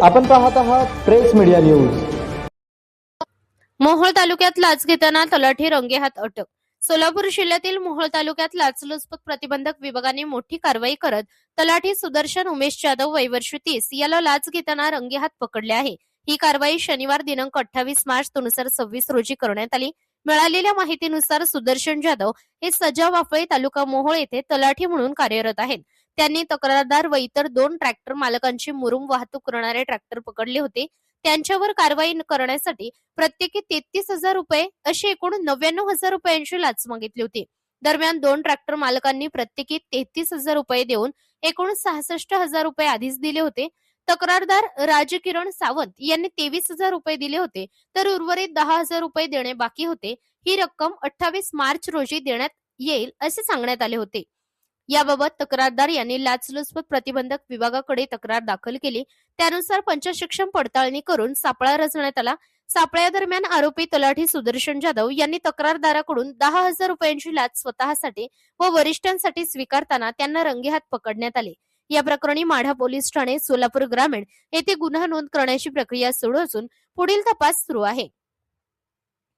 आपण पाहत आहात प्रेस मीडिया न्यूज। मोहोळ तालुक्यात लाच घेताना तलाठी रंगेहात अटक। सोलापूर जिल्ह्यातील मोहोळ तालुक्यात लाचलुचपत प्रतिबंधक विभागाने मोठी कारवाई करत तलाठी सुदर्शन उमेश जाधव वय वर्ष 30 याला लाच घेताना रंगेहात पकडले आहे। ही कारवाई शनिवार दिनांक 28 मार्च 2026 रोजी करण्यात आली। मिळालेल्या माहितीनुसार सुदर्शन जाधव हे सजा वाफळे तालुका मोहोळ येथे तलाठी म्हणून कार्यरत आहेत। त्यांनी तक्रारदार व इतर 2 ट्रॅक्टर मालकांची मुरुम वाहतूक करणारे ट्रॅक्टर पकडले होते। त्यांच्यावर कारवाई करण्यासाठी प्रत्येकी 33,000 रुपये अशी एकूण 99,000 रुपयांची लाच मागितली होती। दरम्यान 2 ट्रॅक्टर मालकांनी प्रत्येकी 33,000 रुपये देऊन एकूण 66,000 रुपये आधीच दिले होते। तक्रारदार राजकिरण सावंत यांनी 23,000 रुपये दिले होते, तर उर्वरित 10,000 रुपये देणे बाकी होते। ही रक्कम 28 मार्च रोजी देण्यात येईल असे सांगण्यात आले होते। याबाबत तक्रारदार यांनी लाचलुचपत प्रतिबंधक विभागाकडे तक्रार दाखल केली। त्यानुसार पंचशिक्षण पडताळणी करून सापळा रचण्यात आला। सापळ्यादरम्यान आरोपी तलाठी सुदर्शन जाधव यांनी तक्रारदाराकडून 10,000 रुपयांची लाच स्वतःसाठी व वरिष्ठांसाठी स्वीकारताना त्यांना रंगेहात पकडण्यात आले। या प्रकरणी माढा पोलीस ठाणे सोलापूर ग्रामीण येथे गुन्हा नोंद करण्याची प्रक्रिया सुरू असून पुढील तपास सुरू आहे।